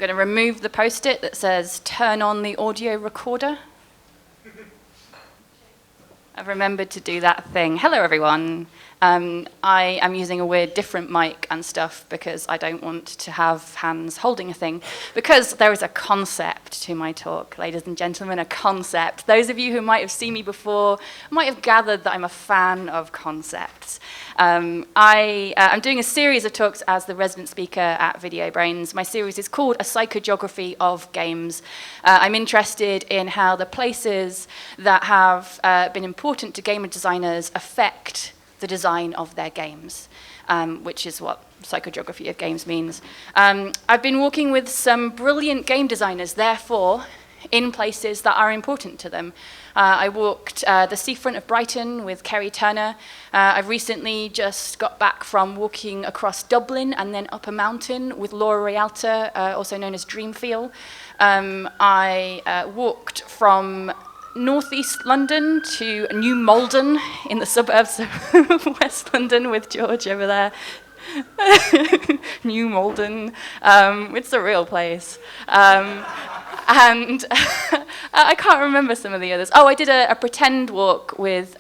going to remove the post-it that says, turn on the audio recorder. I've remembered to do that thing. Hello, everyone. I am using a weird different mic and stuff because I don't want to have hands holding a thing, because there is a concept to my talk, ladies and gentlemen, a concept. Those of you who might have seen me before might have gathered that I'm a fan of concepts. I'm doing a series of talks as the resident speaker at VideoBrains. My series is called A Psychogeography of Games. I'm interested in how the places that have been important to gamer designers affect the design of their games, which is what psychogeography of games means. I've been working with some brilliant game designers, therefore, in places that are important to them. I walked the seafront of Brighton with Kerry Turner. I've recently just got back from walking across Dublin and then up a mountain with Laura Rialta, also known as Dreamfeel. I walked from northeast London to New Malden in the suburbs of West London with George over there. New Malden, it's a real place. And I can't remember some of the others. Oh, I did a pretend walk with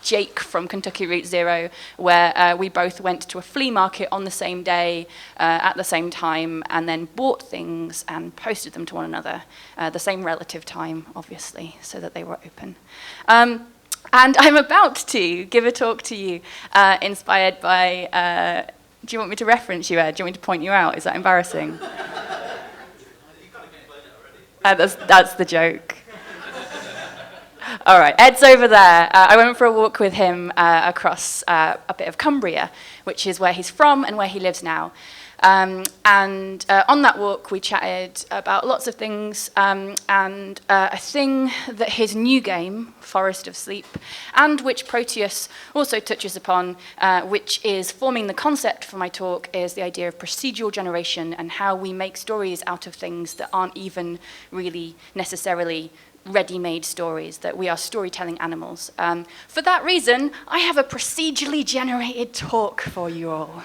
Jake from Kentucky Route Zero, where we both went to a flea market on the same day, at the same time, and then bought things and posted them to one another, the same relative time, obviously, so that they were open. And I'm about to give a talk to you inspired by, do you want me to reference you, Ed? Do you want me to point you out? Is that embarrassing? That's the joke. All right, Ed's over there. I went for a walk with him across a bit of Cumbria, which is where he's from and where he lives now. And on that walk, we chatted about lots of things, and a thing that his new game, Forest of Sleep, and which Proteus also touches upon, which is forming the concept for my talk, is the idea of procedural generation and how we make stories out of things that aren't even really necessarily ready-made stories, that we are storytelling animals. For that reason, I have a procedurally generated talk for you all.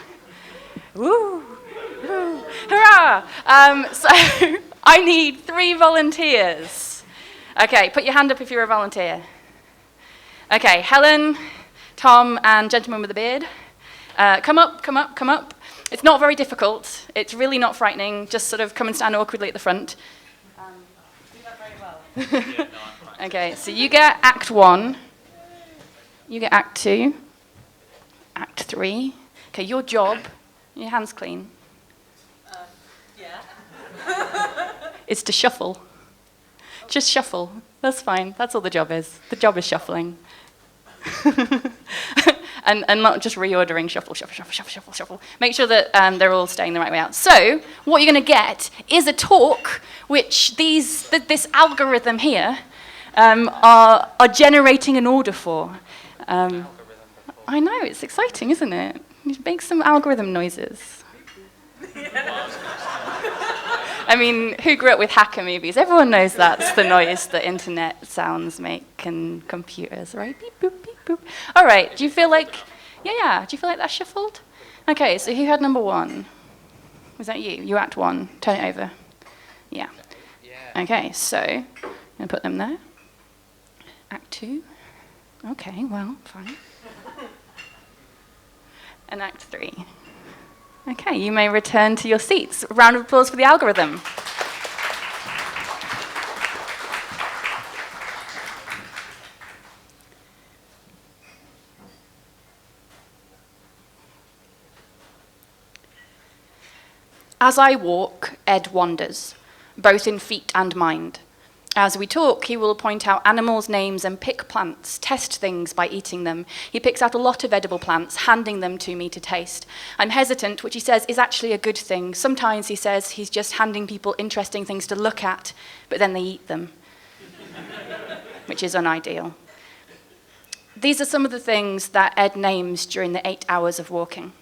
Woo! Woo! Hurrah! So I need 3 volunteers. Okay, put your hand up if you're a volunteer. Okay, Helen, Tom, and gentleman with a beard. Come up, come up, come up. It's not very difficult. It's really not frightening. Just sort of come and stand awkwardly at the front. Do that very well. Okay, so you get Act 1. You get Act 2. Act 3. Okay, your job, your hands clean. Yeah. Is to shuffle. Just shuffle. That's fine. That's all the job is. The job is shuffling. and not just reordering, shuffle, shuffle, shuffle, shuffle, shuffle, shuffle. Make sure that they're all staying the right way out. So what you're going to get is a talk which this algorithm here are generating an order for. I know, it's exciting, isn't it? You make some algorithm noises. I mean, who grew up with hacker movies? Everyone knows that's the noise that internet sounds make and computers, right? Beep, boop, beep, boop. All right, do you feel like, yeah, do you feel like that shuffled? Okay, so who had number 1? Was that you? You Act 1. Turn it over. Yeah. Okay, so I'm going to put them there. Act 2. Okay, well, fine. And Act 3. Okay, you may return to your seats. A round of applause for the algorithm. As I walk, Ed wanders, both in feet and mind. As we talk, he will point out animals' names and pick plants, test things by eating them. He picks out a lot of edible plants, handing them to me to taste. I'm hesitant, which he says is actually a good thing. Sometimes he says he's just handing people interesting things to look at, but then they eat them, which is unideal. These are some of the things that Ed names during the 8 hours of walking.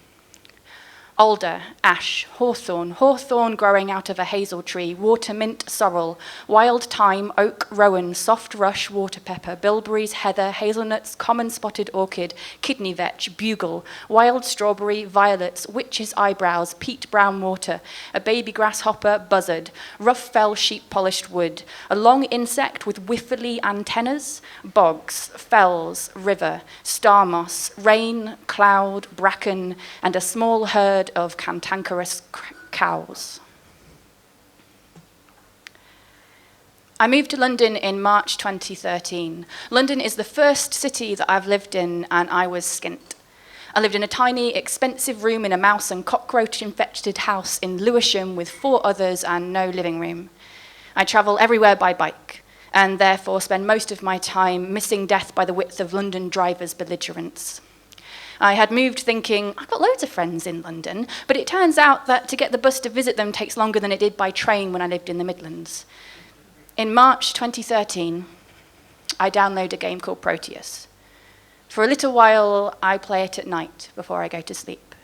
Alder, ash, hawthorn growing out of a hazel tree, water mint, sorrel, wild thyme, oak, rowan, soft rush, water pepper, bilberries, heather, hazelnuts, common spotted orchid, kidney vetch, bugle, wild strawberry, violets, witch's eyebrows, peat brown water, a baby grasshopper, buzzard, rough fell sheep polished wood, a long insect with whiffly antennas, bogs, fells, river, star moss, rain, cloud, bracken, and a small herd of cantankerous cows. I moved to London in March 2013. London is the first city that I've lived in, and I was skint. I lived in a tiny, expensive room in a mouse and cockroach-infected house in Lewisham with 4 others and no living room. I travel everywhere by bike, and therefore spend most of my time missing death by the width of London drivers' belligerence. I had moved thinking, I've got loads of friends in London, but it turns out that to get the bus to visit them takes longer than it did by train when I lived in the Midlands. In March 2013, I download a game called Proteus. For a little while, I play it at night before I go to sleep.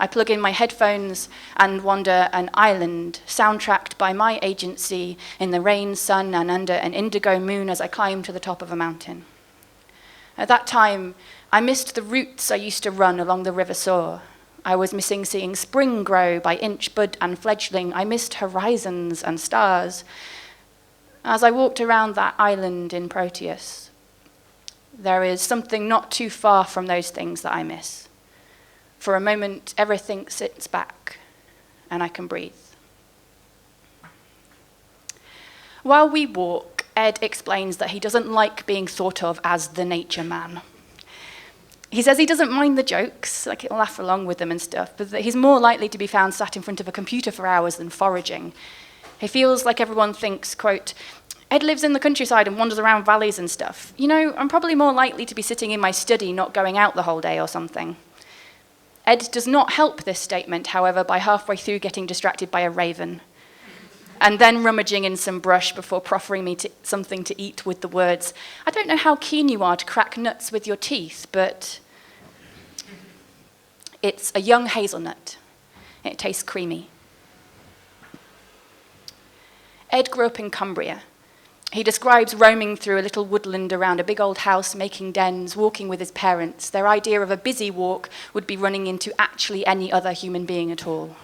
I plug in my headphones and wander an island, soundtracked by my agency in the rain, sun, and under an indigo moon as I climb to the top of a mountain. At that time, I missed the routes I used to run along the River Soar. I was missing seeing spring grow by inch, bud, and fledgling. I missed horizons and stars. As I walked around that island in Proteus, there is something not too far from those things that I miss. For a moment, everything sits back, and I can breathe. While we walk, Ed explains that he doesn't like being thought of as the nature man. He says he doesn't mind the jokes, like he'll laugh along with them and stuff, but that he's more likely to be found sat in front of a computer for hours than foraging. He feels like everyone thinks, quote, Ed lives in the countryside and wanders around valleys and stuff. You know, I'm probably more likely to be sitting in my study, not going out the whole day or something. Ed does not help this statement, however, by halfway through getting distracted by a raven, and then rummaging in some brush before proffering me something to eat with the words, I don't know how keen you are to crack nuts with your teeth, but it's a young hazelnut. It tastes creamy. Ed grew up in Cumbria. He describes roaming through a little woodland around a big old house, making dens, walking with his parents. Their idea of a busy walk would be running into actually any other human being at all.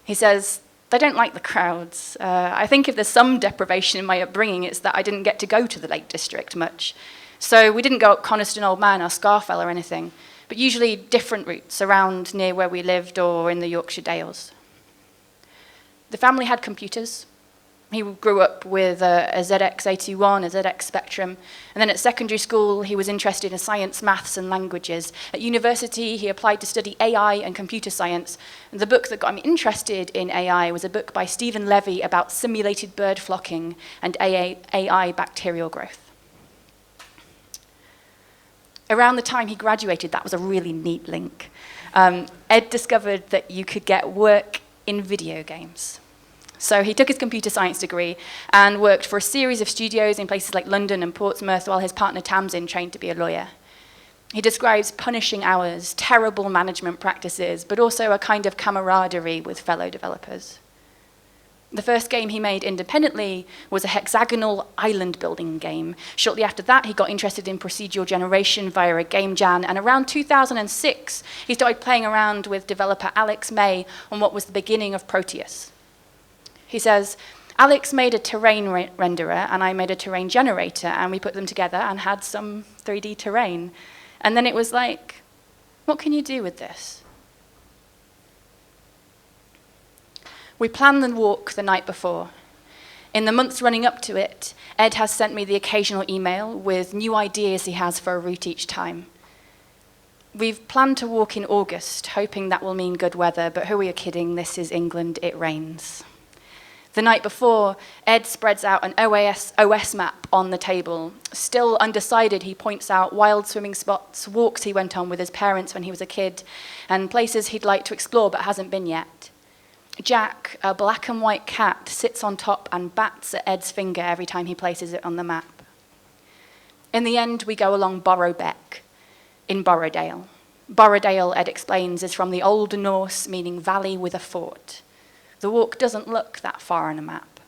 He says, they don't like the crowds. I think if there's some deprivation in my upbringing, it's that I didn't get to go to the Lake District much. So we didn't go up Coniston Old Man or Scarfell or anything, but usually different routes around near where we lived or in the Yorkshire Dales. The family had computers. He grew up with a ZX81, a ZX Spectrum, and then at secondary school he was interested in science, maths and languages. At university he applied to study AI and computer science, and the book that got him interested in AI was a book by Stephen Levy about simulated bird flocking and AI bacterial growth. Around the time he graduated, that was a really neat link, Ed discovered that you could get work in video games. So he took his computer science degree and worked for a series of studios in places like London and Portsmouth while his partner Tamsin trained to be a lawyer. He describes punishing hours, terrible management practices, but also a kind of camaraderie with fellow developers. The first game he made independently was a hexagonal island building game. Shortly after that, he got interested in procedural generation via a game jam, and around 2006, he started playing around with developer Alex May on what was the beginning of Proteus. He says, Alex made a terrain renderer and I made a terrain generator, and we put them together and had some 3D terrain. And then it was like, what can you do with this? We planned the walk the night before. In the months running up to it, Ed has sent me the occasional email with new ideas he has for a route each time. We've planned to walk in August, hoping that will mean good weather, but who are you kidding? This is England, it rains. The night before, Ed spreads out an OS map on the table. Still undecided, he points out wild swimming spots, walks he went on with his parents when he was a kid, and places he'd like to explore but hasn't been yet. Jack, a black and white cat, sits on top and bats at Ed's finger every time he places it on the map. In the end, we go along Borrow Beck in Borrowdale. Borrowdale, Ed explains, is from the Old Norse, meaning valley with a fort. The walk doesn't look that far on a map.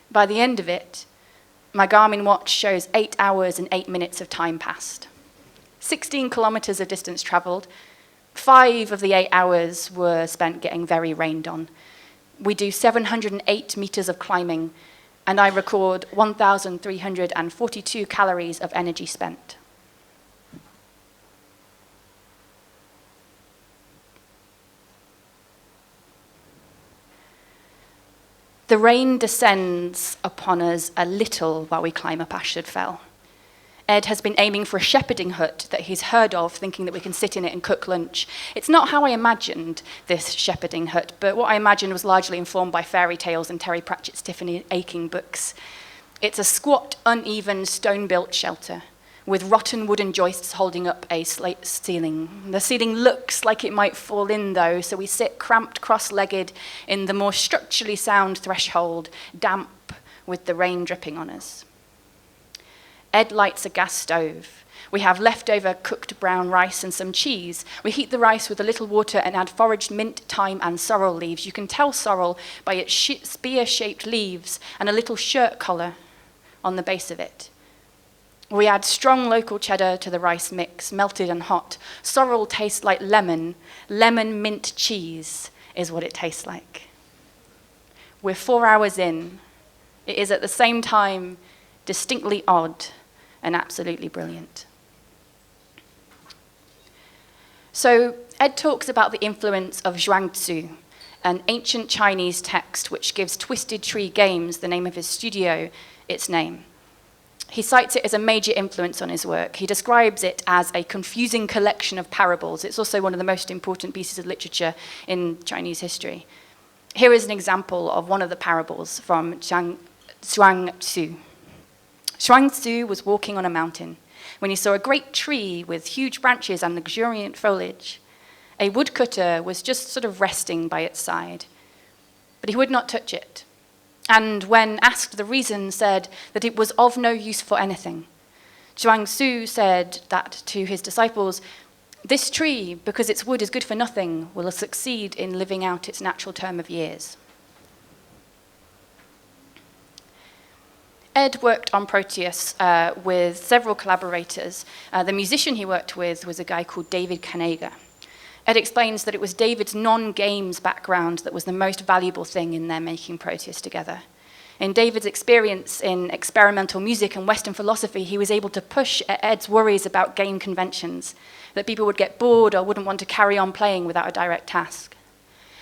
By the end of it, my Garmin watch shows 8 hours and 8 minutes of time passed. 16 kilometers of distance traveled. 5 of the 8 hours were spent getting very rained on. We do 708 meters of climbing, and I record 1,342 calories of energy spent. The rain descends upon us a little while we climb up Ashford Fell. Ed has been aiming for a shepherding hut that he's heard of, thinking that we can sit in it and cook lunch. It's not how I imagined this shepherding hut, but what I imagined was largely informed by fairy tales and Terry Pratchett's Tiffany Aching books. It's a squat, uneven, stone-built shelter with rotten wooden joists holding up a slate ceiling. The ceiling looks like it might fall in, though, so we sit cramped, cross-legged in the more structurally sound threshold, damp with the rain dripping on us. Ed lights a gas stove. We have leftover cooked brown rice and some cheese. We heat the rice with a little water and add foraged mint, thyme, and sorrel leaves. You can tell sorrel by its spear-shaped leaves and a little shirt collar on the base of it. We add strong local cheddar to the rice mix, melted and hot. Sorrel tastes like lemon. Lemon mint cheese is what it tastes like. We're 4 hours in. It is at the same time distinctly odd and absolutely brilliant. So Ed talks about the influence of Zhuangzi, an ancient Chinese text which gives Twisted Tree Games, the name of his studio, its name. He cites it as a major influence on his work. He describes it as a confusing collection of parables. It's also one of the most important pieces of literature in Chinese history. Here is an example of one of the parables from Zhuangzi. Zhuangzi was walking on a mountain when he saw a great tree with huge branches and luxuriant foliage. A woodcutter was just sort of resting by its side, but he would not touch it. And when asked the reason, said that it was of no use for anything. Zhuangzi said that to his disciples, "This tree, because its wood is good for nothing, will succeed in living out its natural term of years." Ed worked on Proteus with several collaborators. The musician he worked with was a guy called David Kanega. Ed explains that it was David's non-games background that was the most valuable thing in their making Proteus together. In David's experience in experimental music and Western philosophy, he was able to push at Ed's worries about game conventions, that people would get bored or wouldn't want to carry on playing without a direct task.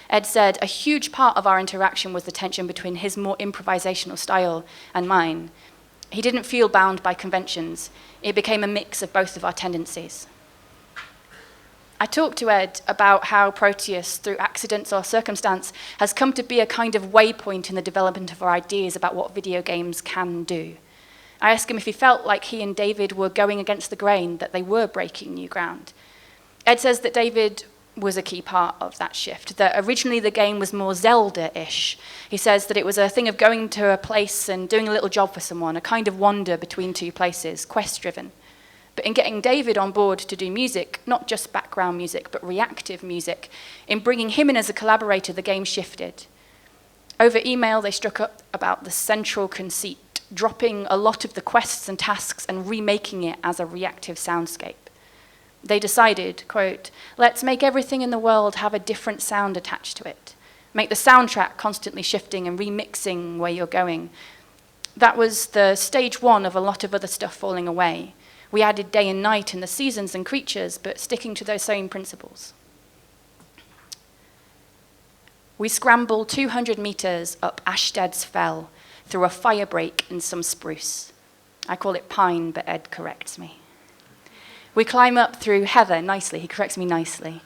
Ed said a huge part of our interaction was the tension between his more improvisational style and mine. He didn't feel bound by conventions. It became a mix of both of our tendencies. I talked to Ed about how Proteus, through accidents or circumstance, has come to be a kind of waypoint in the development of our ideas about what video games can do. I asked him if he felt like he and David were going against the grain, that they were breaking new ground. Ed says that David was a key part of that shift, that originally the game was more Zelda-ish. He says that it was a thing of going to a place and doing a little job for someone, a kind of wander between two places, quest-driven. But in getting David on board to do music, not just background music, but reactive music, in bringing him in as a collaborator, the game shifted. Over email, they struck up about the central conceit, dropping a lot of the quests and tasks and remaking it as a reactive soundscape. They decided, quote, "Let's make everything in the world have a different sound attached to it. Make the soundtrack constantly shifting and remixing where you're going." That was the stage one of a lot of other stuff falling away. We added day and night and the seasons and creatures, but sticking to those same principles. We scrambled 200 meters up Ashted's Fell through a fire break in some spruce. I call it pine, but Ed corrects me. We climb up through heather, nicely, he corrects me nicely.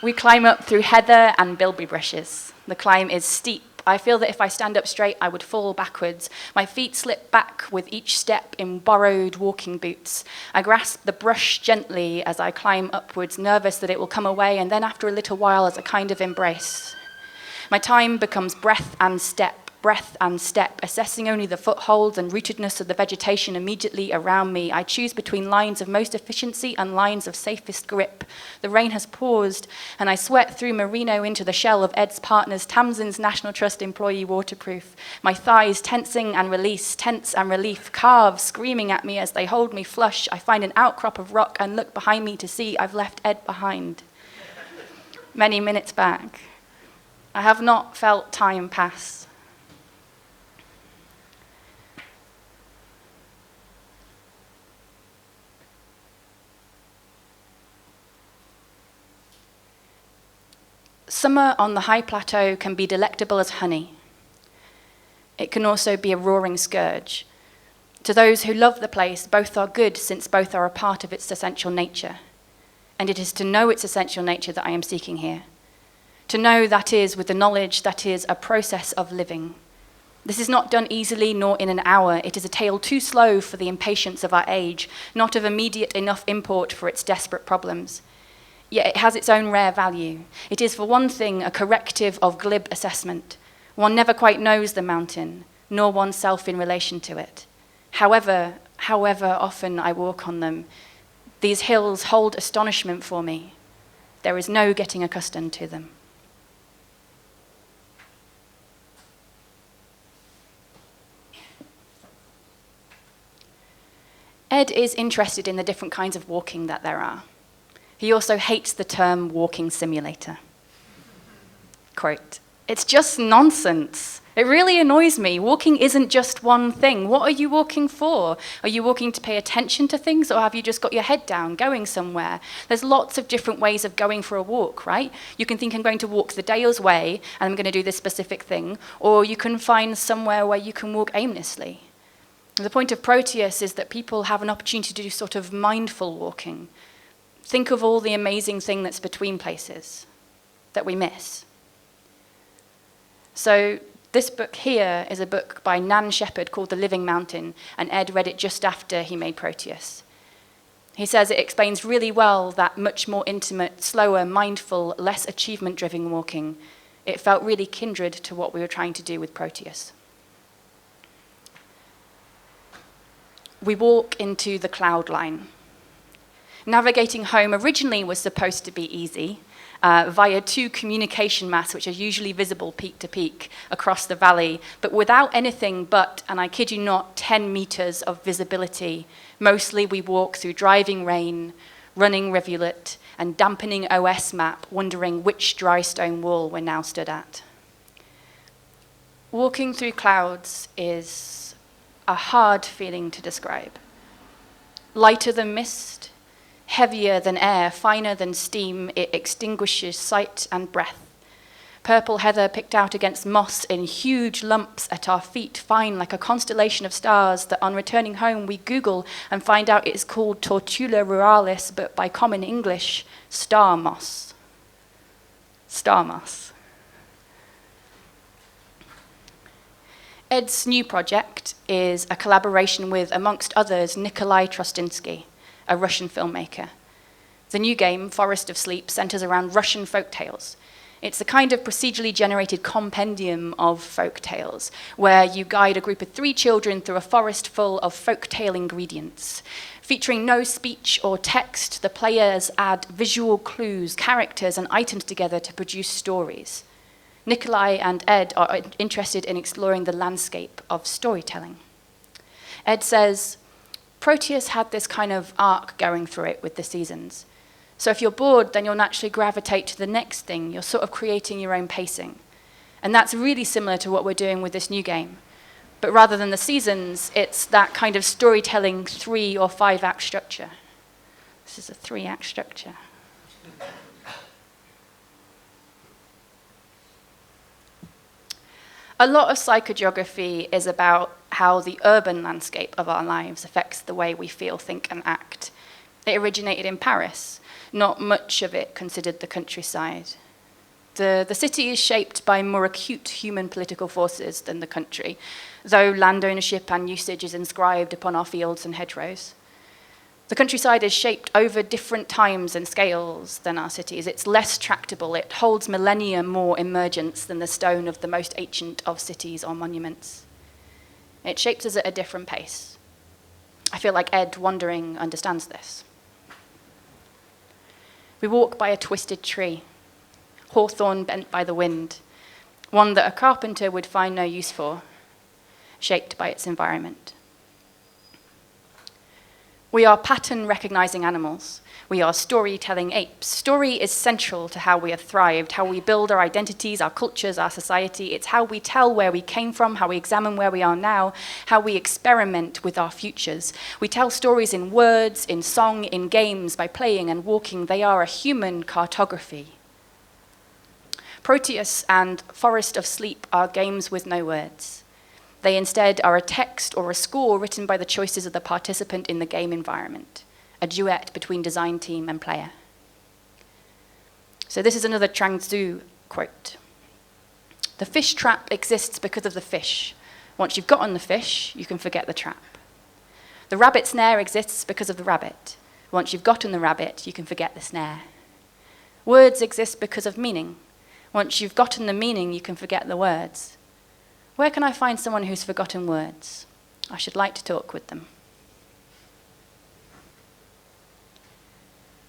We climb up through heather and bilberry bushes. The climb is steep. I feel that if I stand up straight, I would fall backwards. My feet slip back with each step in borrowed walking boots. I grasp the brush gently as I climb upwards, nervous that it will come away, and then after a little while as a kind of embrace. My time becomes breath and step, breath and step, assessing only the footholds and rootedness of the vegetation immediately around me. I choose between lines of most efficiency and lines of safest grip. The rain has paused, and I sweat through merino into the shell of Ed's partners, Tamsin's National Trust employee waterproof. My thighs tensing and release, tense and relief, calves screaming at me as they hold me flush. I find an outcrop of rock and look behind me to see I've left Ed behind. Many minutes back. I have not felt time pass. Summer on the high plateau can be delectable as honey. It can also be a roaring scourge. To those who love the place, both are good, since both are a part of its essential nature. And it is to know its essential nature that I am seeking here. To know, that is, with the knowledge that is a process of living. This is not done easily nor in an hour. It is a tale too slow for the impatience of our age, not of immediate enough import for its desperate problems. Yet it has its own rare value. It is, for one thing, a corrective of glib assessment. One never quite knows the mountain, nor oneself in relation to it. However often I walk on them, these hills hold astonishment for me. There is no getting accustomed to them. Ed is interested in the different kinds of walking that there are. He also hates the term walking simulator. Quote, "It's just nonsense. It really annoys me. Walking isn't just one thing. What are you walking for? Are you walking to pay attention to things, or have you just got your head down, going somewhere? There's lots of different ways of going for a walk, right? You can think I'm going to walk the Dales way, and I'm going to do this specific thing, or you can find somewhere where you can walk aimlessly. The point of Proteus is that people have an opportunity to do sort of mindful walking. Think of all the amazing thing that's between places that we miss. So this book here is a book by Nan Shepherd called The Living Mountain, and Ed read it just after he made Proteus. He says it explains really well that much more intimate, slower, mindful, less achievement-driven walking. It felt really kindred to what we were trying to do with Proteus. We walk into the cloud line. Navigating home originally was supposed to be easy, via two communication masts, which are usually visible peak to peak across the valley, but without anything but, and I kid you not, 10 meters of visibility. Mostly we walk through driving rain, running rivulet, and dampening OS map, wondering which dry stone wall we're now stood at. Walking through clouds is a hard feeling to describe. Lighter than mist, heavier than air, finer than steam, it extinguishes sight and breath. Purple heather picked out against moss in huge lumps at our feet, fine like a constellation of stars that on returning home we Google and find out it's called Tortula ruralis, but by common English, star moss. Star moss. Ed's new project is a collaboration with, amongst others, Nikolai Trostinsky, a Russian filmmaker. The new game, Forest of Sleep, centers around Russian folk tales. It's a kind of procedurally generated compendium of folk tales, where you guide a group of 3 children through a forest full of folk tale ingredients. Featuring no speech or text, the players add visual clues, characters, and items together to produce stories. Nikolai and Ed are interested in exploring the landscape of storytelling. Ed says, Proteus had this kind of arc going through it with the seasons. So if you're bored, then you'll naturally gravitate to the next thing. You're sort of creating your own pacing. And that's really similar to what we're doing with this new game. But rather than the seasons, it's that kind of storytelling 3 or 5 act structure. This is a 3-act structure. A lot of psychogeography is about how the urban landscape of our lives affects the way we feel, think, and act. It originated in Paris. Not much of it considered the countryside. The city is shaped by more acute human political forces than the country, though land ownership and usage is inscribed upon our fields and hedgerows. The countryside is shaped over different times and scales than our cities. It's less tractable. It holds millennia more emergence than the stone of the most ancient of cities or monuments. It shapes us at a different pace. I feel like Ed wandering understands this. We walk by a twisted tree, hawthorn bent by the wind, one that a carpenter would find no use for, shaped by its environment. We are pattern-recognizing animals. We are storytelling apes. Story is central to how we have thrived, how we build our identities, our cultures, our society. It's how we tell where we came from, how we examine where we are now, how we experiment with our futures. We tell stories in words, in song, in games, by playing and walking. They are a human cartography. Proteus and Forest of Sleep are games with no words. They instead are a text or a score written by the choices of the participant in the game environment, a duet between design team and player. So this is another Chuang Tzu quote. The fish trap exists because of the fish. Once you've gotten the fish, you can forget the trap. The rabbit snare exists because of the rabbit. Once you've gotten the rabbit, you can forget the snare. Words exist because of meaning. Once you've gotten the meaning, you can forget the words. Where can I find someone who's forgotten words? I should like to talk with them.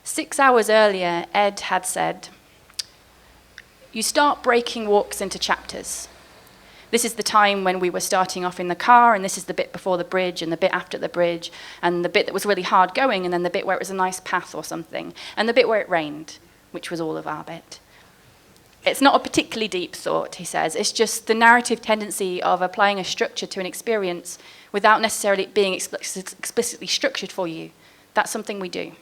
6 hours earlier, Ed had said, you start breaking walks into chapters. This is the time when we were starting off in the car, and this is the bit before the bridge, and the bit after the bridge, and the bit that was really hard going, and then the bit where it was a nice path or something, and the bit where it rained, which was all of our bit. It's not a particularly deep thought, he says. It's just the narrative tendency of applying a structure to an experience without necessarily being explicitly structured for you. That's something we do.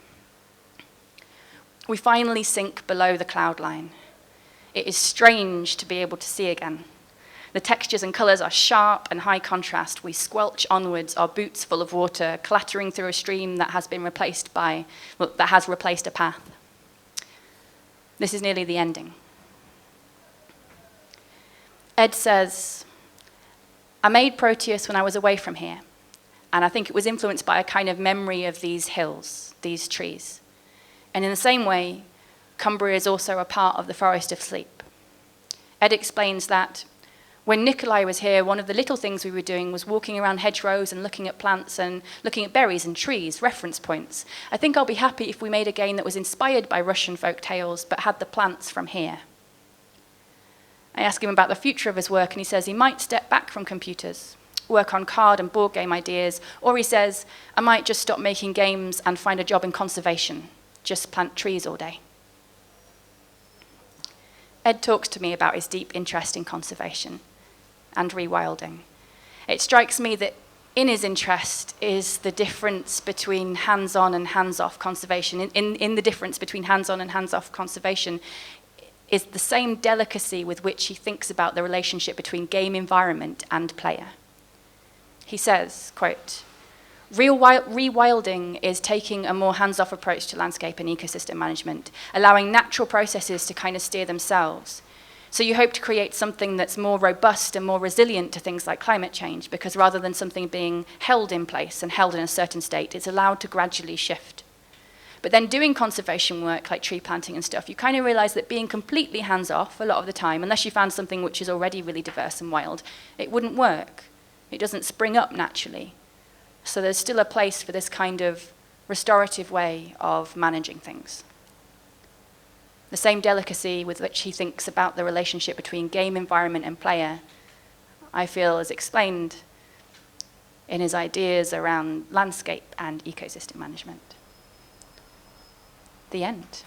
We finally sink below the cloud line. It is strange to be able to see again. The textures and colours are sharp and high contrast. We squelch onwards, our boots full of water, clattering through a stream that has replaced a path. This is nearly the ending. Ed says, I made Proteus when I was away from here, and I think it was influenced by a kind of memory of these hills, these trees. And in the same way, Cumbria is also a part of the Forest of Sleep. Ed explains that when Nicklin was here, one of the little things we were doing was walking around hedgerows and looking at plants and looking at berries and trees, reference points. I think I'll be happy if we made a game that was inspired by Russian folk tales, but had the plants from here. I ask him about the future of his work, and he says he might step back from computers, work on card and board game ideas, or he says, I might just stop making games and find a job in conservation, just plant trees all day. Ed talks to me about his deep interest in conservation and rewilding. It strikes me that in his interest is the difference between hands-on and hands-off conservation. In the difference between hands-on and hands-off conservation is the same delicacy with which he thinks about the relationship between game environment and player. He says, quote, rewilding is taking a more hands-off approach to landscape and ecosystem management, allowing natural processes to kind of steer themselves. So you hope to create something that's more robust and more resilient to things like climate change, because rather than something being held in place and held in a certain state, it's allowed to gradually shift. But then doing conservation work like tree planting and stuff, you kind of realize that being completely hands-off a lot of the time, unless you found something which is already really diverse and wild, it wouldn't work. It doesn't spring up naturally. So there's still a place for this kind of restorative way of managing things. The same delicacy with which he thinks about the relationship between game environment and player, I feel is explained in his ideas around landscape and ecosystem management. The end.